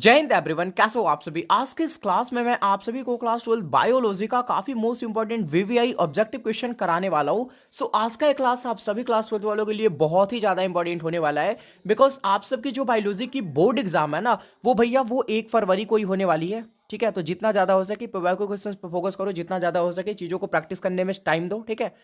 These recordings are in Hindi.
जय हिंद एवरीवन, कैसे हो आप सभी। आज के इस क्लास में मैं आप सभी को क्लास 12 बायोलॉजी का काफी most important VVI objective question कराने वाला हूं। सो आज का ये क्लास आप सभी क्लास 12 वालों के लिए बहुत ही ज्यादा इंपॉर्टेंट होने वाला है, बिकॉज आप सबकी जो बायोलॉजी की बोर्ड एग्जाम है ना, वो भैया वो 1 फरवरी को ही होने वाली है। ठीक है, तो जितना ज्यादा हो सके प्रोबेबिलिटी क्वेश्चंस पर फोकस करो, जितना ज्यादा हो सके चीजों को प्रैक्टिस करने में टाइम दो। ठीक है,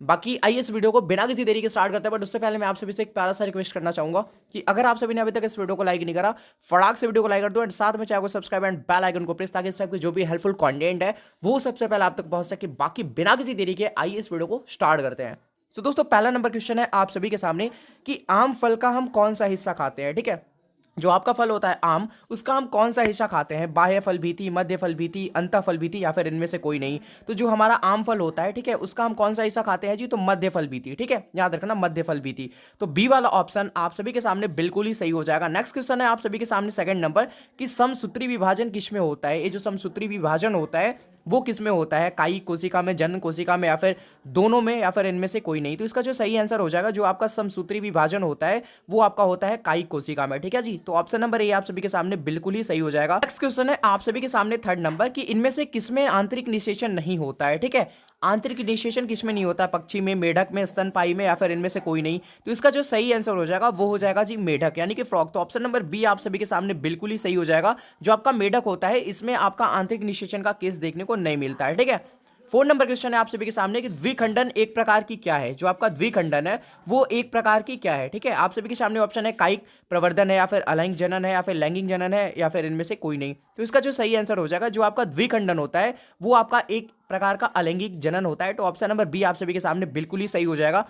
बाकी आइए इस वीडियो को बिना किसी देरी के स्टार्ट करते हैं। बट उससे पहले मैं आप सभी से एक प्यारा सा रिक्वेस्ट करना चाहूंगा कि अगर आप सभी ने अभी तक इस वीडियो को लाइक नहीं करा, फटाक से वीडियो को लाइक कर दो एंड साथ में चैनल को सब्सक्राइब एंड बेल आइकन को प्रेस, ताकि इस टाइप के जो भी हेल्पफुल कंटेंट है वो सबसे पहले आप तक पहुंच सके। बाकी बिना किसी देरी के आइए इस वीडियो को स्टार्ट करते हैं। तो दोस्तों, पहला नंबर क्वेश्चन है आप सभी के सामने कि आम फल का हम कौन सा हिस्सा खाते हैं। ठीक है, जो आपका फल होता है आम, उसका हम कौन सा हिस्सा खाते हैं, बाह्य फल भीति, मध्य फल भीति, अंतः फल भीति, या फिर इनमें से कोई नहीं। तो जो हमारा आम फल होता है, ठीक है, उसका हम कौन सा हिस्सा खाते हैं जी, तो मध्य फल भीति। ठीक है, याद रखना मध्य फल भीति। तो बी वाला ऑप्शन आप सभी के सामने बिल्कुल ही सही हो जाएगा। नेक्स्ट क्वेश्चन है आप सभी के सामने सेकंड नंबर कि समसूत्री विभाजन किसमें होता है। ये जो समसूत्री विभाजन होता है वो किसमें होता है, कायी कोशिका में, जनन कोशिका में, या फिर दोनों में, या फिर इनमें से कोई नहीं। तो इसका जो सही आंसर हो जाएगा, जो आपका समसूत्री विभाजन होता है वो आपका होता है कायी कोशिका में। ठीक है जी, तो ऑप्शन नंबर ए आप सभी के सामने बिल्कुल ही सही हो जाएगा। नेक्स्ट क्वेश्चन है आप सभी के सामने थर्ड नंबर कि इनमें से किसमें आंतरिक निषेचन नहीं होता है। ठीक है, आंतरिक निषेचन किसमें नहीं होता, पक्षी में, मेढक में, स्तनपायी में, या फिर इनमें से कोई नहीं। तो इसका जो सही आंसर हो जाएगा वो हो जाएगा जी मेढक, यानी कि फ्रॉग। तो ऑप्शन नंबर बी आप सभी के सामने बिल्कुल ही सही हो जाएगा। जो आपका मेढक होता है इसमें आपका आंतरिक निषेचन का केस देखने को नहीं मिलता है। ठीक है, फोर नंबर क्वेश्चन है आप सभी के सामने कि द्विखंडन एक प्रकार की क्या है। जो आपका द्विखंडन है वो एक प्रकार की क्या है। ठीक है, आप सभी के सामने ऑप्शन है कायिक प्रवर्धन है, या फिर अलैंगिक जनन है, या फिर लैंगिक जनन है, या फिर इनमें से कोई नहीं। तो इसका जो सही आंसर हो जाएगा, जो आपका द्विखंडन होता है वो आपका एक प्रकार का अलैंगिक जनन होता है। तो ऑप्शन नंबर बी आप सभी के सामने बिल्कुल ही सही हो जाएगा।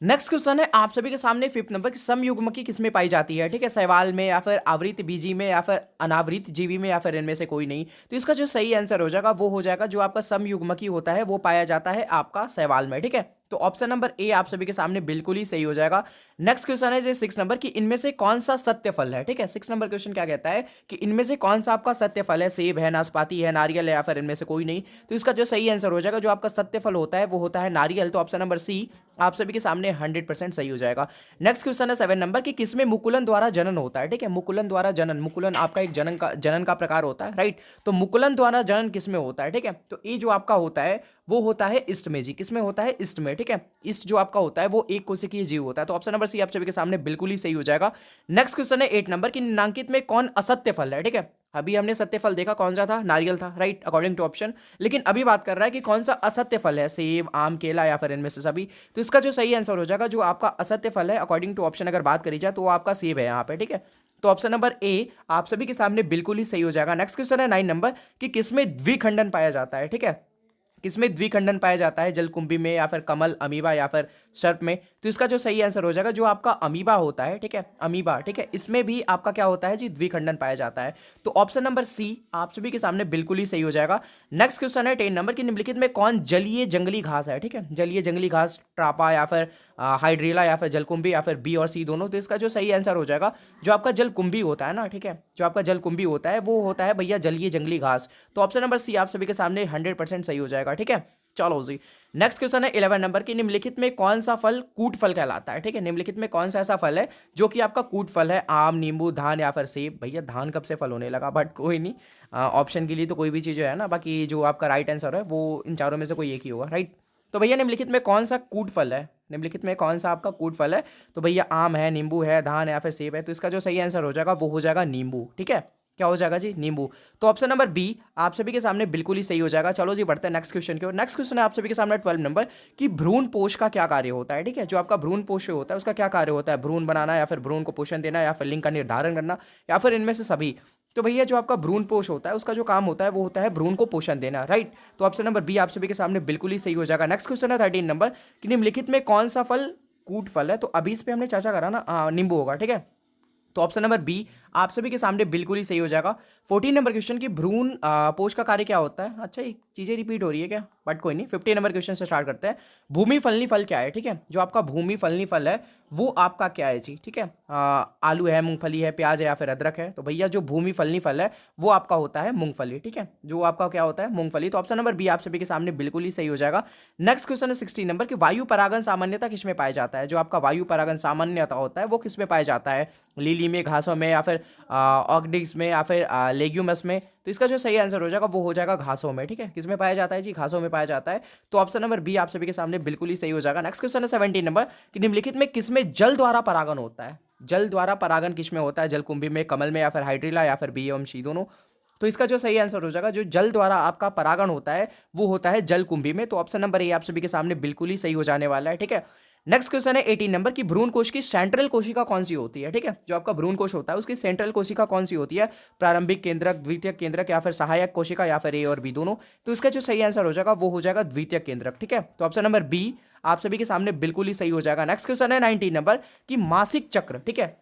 नेक्स्ट क्वेश्चन है आप सभी के सामने फिफ्थ नंबर की समयुग्मकी किसमें पाई जाती है। ठीक है, शैवाल में, या फिर आवृत बीजी में, या फिर अनावृत जीवी में, या फिर इनमें से कोई नहीं। तो इसका जो सही आंसर हो जाएगा वो हो जाएगा, जो आपका समयुग्मकी होता है वो पाया जाता है आपका शैवाल में। ठीक है, तो ऑप्शन नंबर ए आप सभी के सामने बिल्कुल ही सही हो जाएगा। नेक्स्ट क्वेश्चन है सिक्स नंबर कि इनमें से कौन सा सत्य फल है। ठीक है, सिक्स नंबर क्वेश्चन क्या कहता है कि इनमें से कौन सा आपका सत्य फल है, सेब है, नाशपाती है, नारियल है, या फिर इनमें से कोई नहीं। तो इसका जो सही आंसर हो जाएगा, जो आपका सत्य फल होता है वो होता है नारियल। तो ऑप्शन नंबर सी आप सभी के सामने 100% सही हो जाएगा। नेक्स्ट क्वेश्चन है सेवन नंबर कि किसमें मुकुलन द्वारा जनन होता है। ठीक है, मुकुलन द्वारा जनन, मुकुलन आपका एक जनन का प्रकार होता है, राइट। तो मुकुलन द्वारा जनन किसमें होता है। ठीक है, तो ये जो आपका होता है वो होता है ईस्ट में जी। किसमें होता है, ईस्ट में। ठीक है, ईस्ट जो आपका होता है वो एक कोशिकीय जीव होता है। तो ऑप्शन नंबर सी आप सभी के सामने बिल्कुल ही सही हो जाएगा। नेक्स्ट क्वेश्चन है एट नंबर कि निम्नांकित में कौन असत्य फल है। ठीक है, अभी हमने सत्य फल देखा, कौन सा था, नारियल था, राइट, अकॉर्डिंग टू ऑप्शन। लेकिन अभी बात कर रहा है कि कौन सा असत्य फल है, सेब, आम, केला, या फिर इनमें से सभी। तो इसका जो सही आंसर हो जाएगा, जो आपका असत्य फल है अकॉर्डिंग टू ऑप्शन अगर बात करी जाए तो वो आपका सेब है यहाँ पे। ठीक है, तो ऑप्शन नंबर ए आप सभी के सामने बिल्कुल ही सही हो जाएगा। नेक्स्ट क्वेश्चन है नाइन नंबर कि किसमें द्विखंडन पाया जाता है। ठीक है, किसमें द्विखंडन पाया जाता है, जलकुंभी में, या फिर कमल, अमीबा, या फिर सर्प में। तो इसका जो सही आंसर हो जाएगा, जो आपका अमीबा होता है, ठीक है, अमीबा, ठीक है, इसमें भी आपका क्या होता है जी, द्विखंडन पाया जाता है। तो ऑप्शन नंबर सी आप सभी के सामने बिल्कुल ही सही हो जाएगा। नेक्स्ट क्वेश्चन है 10 नंबर की निम्नलिखित में कौन जलीय जंगली घास है। ठीक है, जलीय जंगली घास, ट्रापा, या फिर हाइड्रेला, या फिर जलकुंभी, या फिर बी और सी दोनों। तो इसका जो सही आंसर हो जाएगा, जो आपका जलकुंभी होता है ना, ठीक है, जो आपका जलकुंभी होता है वो होता है भैया जलीय जंगली घास। तो ऑप्शन नंबर सी आप सभी के सामने 100% सही हो जाएगा। ठीक है, चलो जी। नेक्स्ट क्वेश्चन है 11 नंबर की निम्नलिखित में कौन सा फल कूट फल कहलाता है। ठीक है, निम्नलिखित में कौन सा ऐसा फल है जो कि आपका कूट फल है, आम, नींबू, धान, या फिर सेब। भैया धान कब से फल होने लगा, बट कोई नहीं, ऑप्शन के लिए तो कोई भी चीज़ है ना। बाकी जो आपका राइट आंसर है वो इन चारों में से कोई एक ही होगा, राइट। तो भैया निम्नलिखित में कौन सा कूट फल है, निम्नलिखित में कौन सा आपका कूट फल है। तो भैया आम है, नींबू है, धान है, या फिर सेब है। तो इसका जो सही आंसर हो जाएगा वो हो जाएगा नींबू। ठीक है, क्या हो जाएगा जी, नींबू। तो ऑप्शन नंबर बी आप सभी के सामने बिल्कुल ही सही हो जाएगा। चलो जी बढ़ते हैं नेक्स्ट क्वेश्चन की ओर। नेक्स्ट क्वेश्चन है आप सभी के सामने 12 नंबर कि भ्रूण पोष का क्या कार्य होता है। ठीक है, जो आपका भ्रूण पोष होता है उसका क्या कार्य होता है, भ्रूण बनाना, या फिर भ्रूण को पोषण देना, या फिर लिंग का निर्धारण करना, या फिर इनमें से सभी। तो भैया जो आपका भ्रूण पोष होता है उसका जो काम होता है वो होता है भ्रूण को पोषण देना, राइट। तो ऑप्शन नंबर बी आप सभी के सामने बिल्कुल ही सही हो जाएगा। नेक्स्ट क्वेश्चन है 13 नंबर कि निम्नलिखित में कौन सा फल कूट फल है। तो अभी इस पे हमने चर्चा करा ना, नींबू होगा। ठीक है, तो ऑप्शन नंबर बी आप सभी के सामने बिल्कुल ही सही हो जाएगा। 14 नंबर क्वेश्चन की भ्रूण पोष का कार्य क्या होता है। अच्छा, ये चीजें रिपीट हो रही है क्या, बट कोई नहीं। 15 नंबर क्वेश्चन से स्टार्ट करते हैं। भूमि फलनी फल क्या है। ठीक है, जो आपका भूमि फलनी फल है वो आपका क्या है जी। ठीक है, आलू है, मूंगफली है, प्याज है, या फिर अदरक है। तो भैया जो भूमि फलनी फल है वो आपका होता है मूंगफली। ठीक है, जो आपका क्या होता है, मूंगफली। तो ऑप्शन नंबर बी आप सभी के सामने बिल्कुल ही सही हो जाएगा। नेक्स्ट क्वेश्चन है 16 नंबर की वायु परागण सामान्यता किसमें पाया जाता है। जो आपका वायु परागण सामान्यता होता है वो किसमें पाया जाता है, लीली में, घासों में, या फिर फिर ऑर्गेनिक्स में या फिर लेग्यूमस में। तो इसका जो सही आंसर हो जाएगा वो हो जाएगा घासों में, ठीक है। किसमें पाया जाता है जी? घासों में पाया जाता है। तो ऑप्शन नंबर बी आप सभी के सामने बिल्कुल ही सही हो जाएगा। नेक्स्ट क्वेश्चन है 17 नंबर कि निम्नलिखित में किसमें जल द्वारा परागण होता है? जल द्वारा परागण किसमें होता है? जलकुंभी में, कमल में, या फिर हाइड्रिला, या फिर बी एवं सी दोनों। तो इसका जो सही आंसर हो जाएगा, जो जल द्वारा आपका परागण होता है वो होता है जलकुंभी में। तो ऑप्शन नंबर ए आप सभी के सामने बिल्कुल ही सही हो जाने वाला है, ठीक है। नेक्स्ट क्वेश्चन है 18 नंबर की भ्रूण कोश की सेंट्रल कोशिका कौन सी होती है? ठीक है, जो आपका भ्रूण कोश होता है उसकी सेंट्रल कोशिका कौन सी होती है? प्रारंभिक केंद्रक, द्वितीयक केंद्रक, या फिर सहायक कोशिका, या फिर ए और बी दोनों। तो इसका जो सही आंसर हो जाएगा वो हो जाएगा द्वितीयक केंद्रक, ठीक है। तो ऑप्शन नंबर बी आप सभी के सामने बिल्कुल ही सही हो जाएगा। नेक्स्ट क्वेश्चन है 19 नंबर की मासिक चक्र, ठीक है,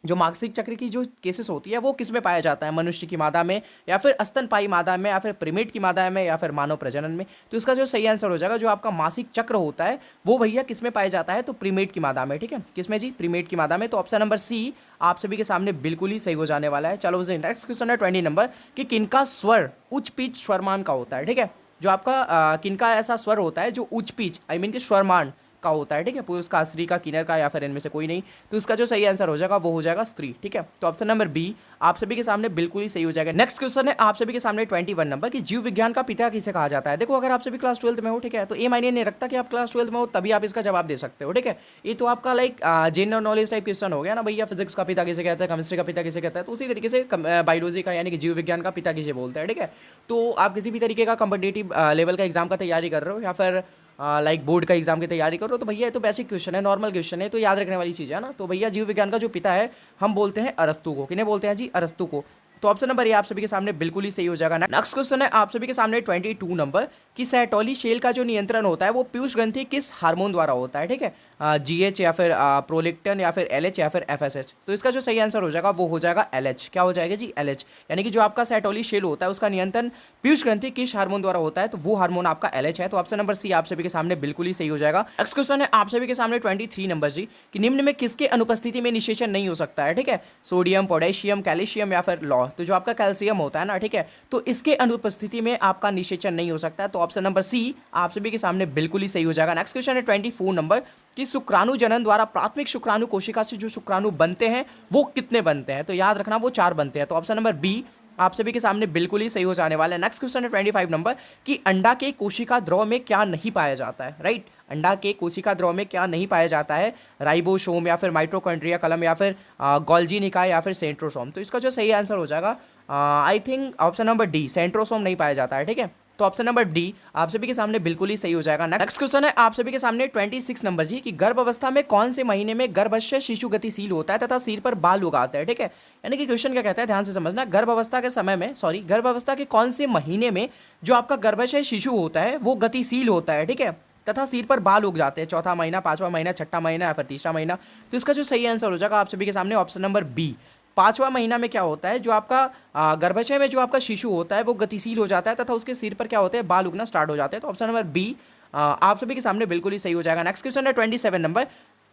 जो मासिक चक्र की जो केसेस होती है वो किसमें पाया जाता है? मनुष्य की मादा में, या फिर स्तनपायी मादा में, या फिर प्रीमेट की मादा में, या फिर मानव प्रजनन में। तो इसका जो सही आंसर हो जाएगा, जो आपका मासिक चक्र होता है वो भैया किसमें पाया जाता है? तो प्रीमेट की मादा में, ठीक है। किसमें जी? प्रीमेट की मादा में। तो ऑप्शन नंबर सी आप सभी के सामने बिल्कुल ही सही हो जाने वाला है। चलो नेक्स्ट क्वेश्चन है 20 नंबर कि किनका स्वर उच्च पिच स्वरमान का होता है? ठीक है, जो आपका किनका ऐसा स्वर होता है जो उच्च पिच आई मीन कि स्वरमान का होता है, ठीक है, पुरुष का, स्त्री का, किन्नर का, या फिर इनमें से कोई नहीं। तो इसका जो सही आंसर हो जाएगा वो हो जाएगा स्त्री, ठीक है। तो ऑप्शन नंबर बी आप सभी के सामने बिल्कुल ही सही हो जाएगा। नेक्स्ट क्वेश्चन है आप सभी के सामने 21 नंबर की जीव विज्ञान का पिता किसे कहा जाता है? देखो, अगर आप सभी क्लास 12 में हो, ठीक है, तो ये मायने नहीं रखता कि आप क्लास 12 में हो तभी आप इसका जवाब दे सकते हो, ठीक है। ये तो आपका like general knowledge type question हो गया ना भैया, फिजिक्स का पिता किसे कहता है, केमिस्ट्री का पिता किसे कहता है। तो उसी तरीके से बायोलॉजी का यानी कि जीव विज्ञान का पिता किसे बोलते हैं, ठीक है। तो आप किसी भी तरीके का कॉम्पिटिटिव लेवल का एग्जाम का तैयारी कर रहे हो, या फिर लाइक बोर्ड का एग्जाम की तैयारी करो, तो भैया ये तो बेसिक क्वेश्चन है, नॉर्मल क्वेश्चन है, तो याद रखने वाली चीज़ है ना। तो भैया जीव विज्ञान का जो पिता है हम बोलते हैं अरस्तु को। किन्हें बोलते हैं जी? अरस्तु को। तो ऑप्शन नंबर ए आप सभी के सामने बिल्कुल ही सही हो जाएगा। नेक्स्ट क्वेश्चन है आप सभी के सामने 22 नंबर कि सैटोली शेल का जो नियंत्रण होता है वो पीयूष ग्रंथि किस हार्मोन द्वारा होता है? ठीक है, जीएच, या फिर प्रोलेक्टिन, या फिर एलएच, या फिर एफएसएच। तो इसका जो सही आंसर हो जाएगा वो हो जाएगा एलएच। क्या हो जाएगा जी? एलएच। यानी कि जो आपका सैटोली शेल होता है उसका नियंत्रण पीयूष ग्रंथि किस हार्मोन द्वारा होता है? तो वो हार्मोन आपका एलएच है। तो ऑप्शन नंबर सी आप सभी के सामने बिल्कुल ही सही हो जाएगा। नेक्स्ट क्वेश्चन है आप सभी के सामने 23 नंबर जी कि निम्न में किसके अनुपस्थिति में निषेचन नहीं हो सकता है? ठीक है, सोडियम, पोटेशियम, कैल्शियम, या फिर लौह। तो जो आपका कैल्शियम होता है ना, ठीक है, तो इसके अनुपस्थिति में आपका निषेचन नहीं हो सकता है। तो ऑप्शन नंबर सी आप सभी के सामने बिल्कुल ही सही हो जाएगा। नेक्स्ट क्वेश्चन है 24 नंबर कि शुक्राणु जनन द्वारा प्राथमिक शुक्राणु कोशिका से जो शुक्राणु बनते हैं वो कितने बनते हैं? तो याद रखना वो 4 बनते हैं। तो ऑप्शन नंबर बी आप सभी के सामने बिल्कुल ही सही हो जाने वाला है। नेक्स्ट क्वेश्चन है 25 नंबर कि अंडा के कोशिका द्रव में क्या नहीं पाया जाता है? राइट, अंडा के कोशिका द्रव में क्या नहीं पाया जाता है? राइबोसोम, या फिर माइटोकॉन्ड्रिया कलम, या फिर गोल्जी निकाय, या फिर सेंट्रोसोम। तो इसका जो सही आंसर हो जाएगा I think option number D, centrosome नहीं पाया जाता है, ठीक है। तो ऑप्शन नंबर डी आप सभी के सामने बिल्कुल ही सही हो जाएगा। नेक्स्ट क्वेश्चन है आप सभी के सामने 26 नंबर जी कि गर्भ अवस्था में कौन से महीने में गर्भाशय शिशु गतिशील होता है तथा सिर पर बाल उगाता है? ठीक है, यानी कि क्वेश्चन क्या कहता है, ध्यान से समझना। गर्भ अवस्था के समय में, सॉरी, गर्भ अवस्था के कौन से महीने में जो आपका गर्भाशय शिशु होता है वो गतिशील होता है, ठीक है, तथा सिर पर बाल उग जाते हैं? चौथा महीना, 5वां महीना, छठा महीना, या फिर तीसरा महीना। तो इसका जो सही आंसर हो जाएगा आप सभी के सामने ऑप्शन नंबर बी, 5वां महीना में क्या होता है, जो आपका गर्भाशय में जो आपका शिशु होता है वो गतिशील हो जाता है तथा उसके सिर पर क्या होते हैं, बाल उगना स्टार्ट हो जाते हैं। तो ऑप्शन नंबर बी आप सभी के सामने बिल्कुल ही सही हो जाएगा। नेक्स्ट क्वेश्चन है 27 नंबर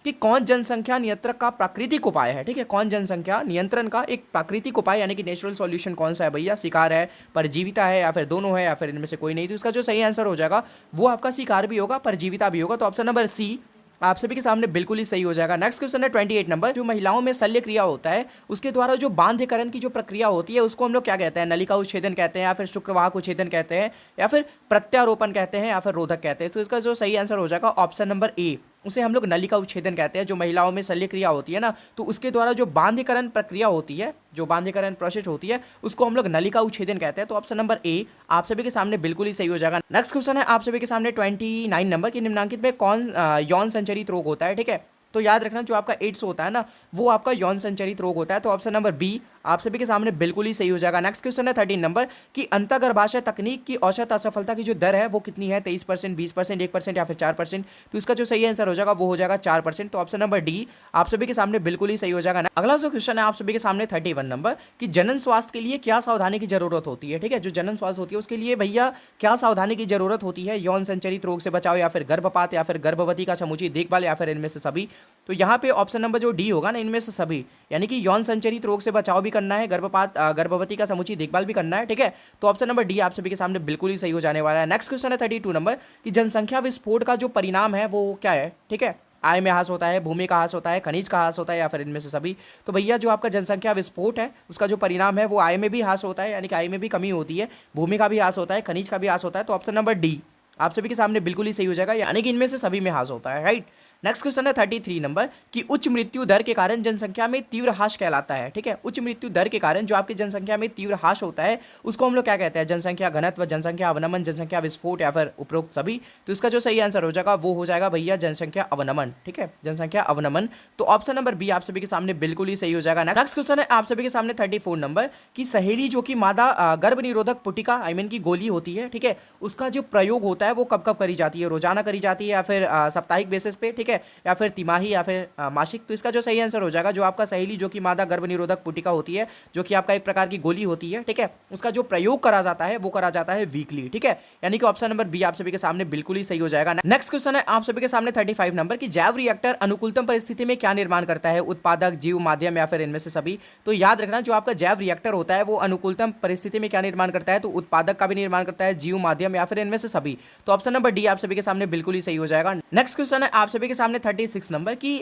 कि कौन जनसंख्या नियंत्रक का प्राकृतिक उपाय है? ठीक है, कौन जनसंख्या नियंत्रण का एक प्राकृतिक उपाय यानी कि नेचुरल सॉल्यूशन कौन सा है भैया? शिकार है, परजीविता है, या फिर दोनों है, या फिर इनमें से कोई नहीं। तो इसका जो सही आंसर हो जाएगा वो आपका शिकार भी होगा, परजीविता भी होगा। तो ऑप्शन नंबर सी आप सभी के सामने बिल्कुल ही सही हो जाएगा। नेक्स्ट क्वेश्चन है 28 नंबर, जो महिलाओं में शल्य क्रिया होता है उसके द्वारा जो बांध्यकरण की जो प्रक्रिया होती है उसको हम लोग क्या कहते हैं? नलिका उच्छेदन कहते हैं, या फिर शुक्रवाहक उच्छेदन कहते हैं, या फिर प्रत्यारोपण कहते हैं, या फिर रोधक कहते हैं। तो इसका जो सही आंसर हो जाएगा ऑप्शन नंबर ए, उसे हम लोग नलिका उच्छेदन कहते हैं। जो महिलाओं में शल्य क्रिया होती है ना, तो उसके द्वारा जो बांध्यकरण प्रक्रिया होती है, जो बांध्यकरण प्रोसेस होती है, उसको हम लोग नलिका उच्छेदन कहते हैं। तो ऑप्शन नंबर ए आप सभी के सामने बिल्कुल ही सही हो जाएगा। नेक्स्ट क्वेश्चन है आप सभी के सामने 29 नंबर की निम्नलिखित में कौन यौन संचरित रोग होता है? ठीक है, तो याद रखना जो आपका एड्स होता है ना वो आपका यौन संचरित रोग होता है। तो ऑप्शन नंबर बी आप सभी के सामने बिल्कुल ही सही हो जाएगा। नेक्स्ट क्वेश्चन है 13 नंबर कि अंतर्गर्भाशय तकनीक की औसत असफलता की जो दर है वो कितनी है? 23%, 20%, 1%, या फिर 4%। तो इसका जो सही आंसर हो जाएगा वो हो जाएगा 4%। तो ऑप्शन नंबर डी आप सभी के सामने बिल्कुल ही सही हो जाएगा। अगला जो क्वेश्चन है आप सभी के सामने 31 नंबर कि जनन स्वास्थ्य के लिए क्या सावधानी की जरूरत होती है? ठीक है, जो जनन स्वास्थ्य होती है उसके लिए भैया क्या सावधानी की जरूरत होती है? यौन संचरित रोग से बचाव, या फिर गर्भपात, या फिर गर्भवती का समुचित देखभाल, या फिर इनमें से सभी। तो यहाँ पे ऑप्शन नंबर जो डी होगा ना, इनमें से सभी, यानी कि यौन संचरित रोग से बचाव भी करना है, गर्भवती का समुचित देखभाल भी करना है, ठीक है। तो ऑप्शन नंबर डी आप सभी के सामने बिल्कुल ही सही हो जाने वाला है। नेक्स्ट क्वेश्चन है 32 नंबर कि जनसंख्या विस्फोट का जो परिणाम है वो क्या है? ठीक है, आय में ह्रास होता है, भूमि का ह्रास होता है, खनिज का ह्रास होता है, या फिर इनमें से सभी। तो भैया जो आपका जनसंख्या विस्फोट है उसका जो परिणाम है वो आय में भी ह्रास होता है, यानी कि आय में भी कमी होती है, भूमि का भी ह्रास होता है, खनिज का भी ह्रास होता है। तो ऑप्शन नंबर डी आप सभी के सामने बिल्कुल ही सही हो जाएगा, यानी कि इनमें से सभी में ह्रास होता है, राइट। नेक्स्ट क्वेश्चन है 33 नंबर कि उच्च मृत्यु दर के कारण जनसंख्या में तीव्र ह्रास कहलाता है, ठीक है। उच्च मृत्यु दर के कारण जो आपकी जनसंख्या में तीव्र ह्रास होता है उसको हम लोग क्या कहते हैं, जनसंख्या घनत्व, जनसंख्या अवनमन, जनसंख्या विस्फोट, या फिर उपरोक्त सभी। तो इसका जो सही आंसर हो जाएगा वो हो जाएगा भैया जनसंख्या अवनमन, ठीक है, जनसंख्या अवनमन। तो ऑप्शन नंबर बी आप सभी के सामने बिल्कुल ही सही हो जाएगा। नेक्स्ट क्वेश्चन है आप सभी के सामने 34 नंबर कि सहेली जो कि मादा गर्भ निरोधक पुटिका आई मीन की गोली होती है, ठीक है, उसका जो प्रयोग होता है वो कब कब करी जाती है, रोजाना करी जाती है, या फिर साप्ताहिक बेसिस पे, ठीक है, या फिर तिमाही, या फिर मासिक। तो इसका जो सही आंसर हो जाएगा जो आपका सहेली जो कि मादा गर्भ निरोधक पुटिका होती है, जो कि आपका एक प्रकार की गोली होती है, ठीक है, उसका जो प्रयोग करा जाता है वो करा जाता है वीकली, ठीक है, यानी कि ऑप्शन नंबर बी आप सभी के सामने बिल्कुल ही सही हो जाएगा। नेक्स्ट क्वेश्चन है आप सभी के सामने 35 नंबर की जैव रिएक्टर अनुकूलतम परिस्थिति में क्या निर्माण करता है, उत्पादक, जीव, माध्यम, या फिर इनमें से सभी। तो याद रखना जो आपका जैव रिएक्टर होता है वो अनुकूलतम परिस्थिति में क्या निर्माण करता है, तो उत्पादक का भी निर्माण करता है, जीव, माध्यम, या फिर इनमें से सभी। तो ऑप्शन नंबर डी आप सभी के सामने बिल्कुल ही सही हो जाएगा। नेक्स्ट क्वेश्चन है आप सभी के सामने 36 नंबर की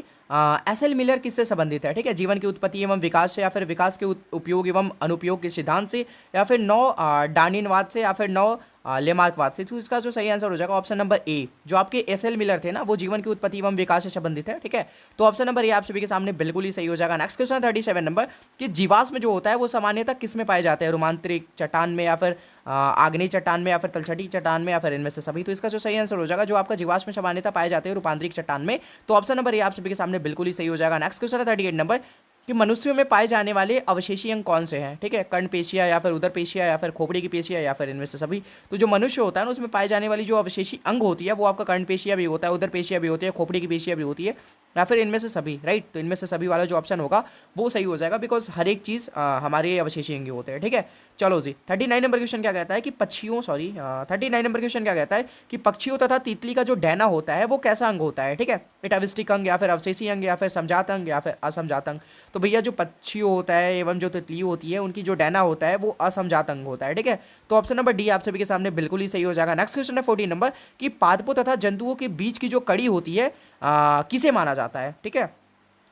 एसएल मिलर किससे संबंधित है, ठीक है, जीवन की उत्पत्ति एवं विकास से, या फिर विकास के उपयोग एवं अनुपयोग के सिद्धांत से, या फिर नौ डार्विनवाद से, या फिर नौ लेमार्कवाद से। तो इसका जो सही आंसर हो जाएगा ऑप्शन नंबर ए, जो आपके एसएल मिलर थे ना वो जीवन की उत्पत्ति एवं विकास से संबंधित है, ठीक है। तो ऑप्शन नंबर ए आप सभी के सामने बिल्कुल ही सही हो जाएगा। नेक्स्ट क्वेश्चन 37 नंबर कि जीवाश्म जो होता है वो सामान्यतः किस में पाए जाते हैं, रोमांतरिक चट्टान में, या फिर आग्नेय चट्टान में, या फिर तलछटी चट्टान में, या फिर इनमें से सभी। तो इसका जो सही आंसर हो जाएगा जो आपका जीवाश्म सामान्यतः पाए जाते हैं रूपांतरिक चट्टान में। तो ऑप्शन नंबर ए आप सभी के सामने बिल्कुल ही सही हो जाएगा। नेक्स्ट क्वेश्चन है 38 नंबर कि मनुष्यों में पाए जाने वाले अवशेषी अंग कौन से हैं, ठीक है, कर्ण पेशिया, या फिर उदर पेशिया, या फिर खोपड़ी की पेशिया, या फिर इनमें से सभी। तो जो मनुष्य होता है ना उसमें पाए जाने वाली जो अवशेषी अंग होती है वो आपका कर्ण पेशिया भी होता है, उदर पेशिया भी होती है, खोपड़ी की पेशिया भी होती है, या फिर इनमें से सभी, राइट। तो इनमें से सभी वाला जो ऑप्शन होगा वो सही हो जाएगा, बिकॉज हर एक चीज़ हमारे अवशेषी अंग होते हैं, ठीक है। चलो जी 39 नंबर क्वेश्चन क्या कहता है कि पक्षियों 39 नंबर क्वेश्चन क्या कहता है कि पक्षियों तथा तितली का जो डैना होता है वो कैसा अंग होता है, ठीक है, एटाविस्टिक अंग, या फिर अवशेषी अंग, या फिर समजात अंग, या फिर असमजात अंग। तो भैया जो पक्षियों होता है एवं जो तितली होती है उनकी जो डैना होता है वो असमजात अंग होता है, ठीक है। तो ऑप्शन नंबर डी आप सभी के सामने बिल्कुल ही सही हो जाएगा। नेक्स्ट क्वेश्चन है 40 नंबर कि पादपों तथा जंतुओं के बीच की जो कड़ी होती है किसे माना जाता है, ठीक है,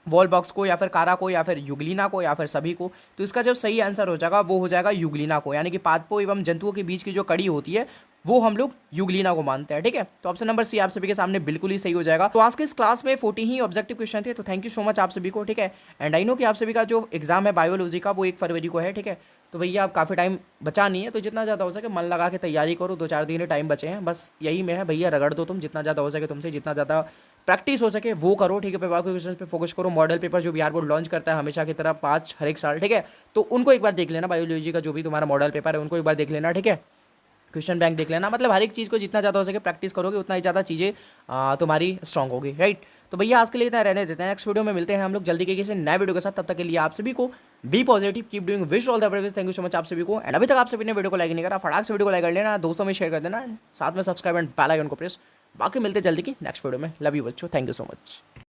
वॉल बॉक्स को, या फिर कारा को, या फिर युगलिना को, या फिर सभी को। तो इसका जो सही आंसर हो जाएगा वो हो जाएगा युगलिना को, यानी कि पादपों एवं जंतुओं के बीच की जो कड़ी होती है वो हम लोग युगलिना को मानते हैं, ठीक है। तो ऑप्शन नंबर सी आप सभी के सामने बिल्कुल ही सही हो जाएगा। तो आज के इस क्लास में 40 ही ऑब्जेक्टिव क्वेश्चन थे। तो थैंक यू सो मच आप सभी को, ठीक है। एंड आई नो कि आप सभी का जो एग्जाम है बायोलॉजी का वो 1 फरवरी को है, ठीक है। तो भैया आप काफ़ी टाइम बचा नहीं है, तो जितना ज़्यादा हो सके मन लगा के तैयारी करो। 2-4 दिन टाइम बचे हैं, बस यही में है भैया, रगड़ दो तुम जितना ज़्यादा हो सके, तुमसे जितना ज़्यादा प्रैक्टिस हो सके वो करो, ठीक है। पेपर के क्वेश्चन पे फोकस करो। मॉडल पेपर जो बिहार बोर्ड लॉन्च करता है हमेशा की तरह 5 हर एक साल, ठीक है, तो उनको एक बार देख लेना। बायोलॉजी का जो भी तुम्हारा मॉडल पेपर है उनको एक बार देख लेना, ठीक है। क्वेश्चन बैंक देख लेना, मतलब हर एक चीज़ को जितना ज़्यादा हो सके प्रैक्टिस करोगे उतना ही ज़्यादा चीज़ें तुम्हारी स्ट्रांग होगी, राइट। तो भैया आज के लिए इतना रहने देते हैं। नेक्स्ट वीडियो में मिलते हैं हम लोग जल्दी के किसी नए वीडियो के साथ। तब तक के लिए आप सभी को be positive, keep doing, wish all the best. Thank you so much आप सभी को। एंड अभी तक आप सभी ने वीडियो को लाइक नहीं करा, फटाक से वीडियो को लाइक कर लेना, दोस्तों में शेयर कर देना, साथ में सब्सक्राइब एंड बेल आइकन को प्रेस। बाकी मिलते जल्दी की नेक्स्ट वीडियो में। लव यू बच्चों, थैंक यू सो मच।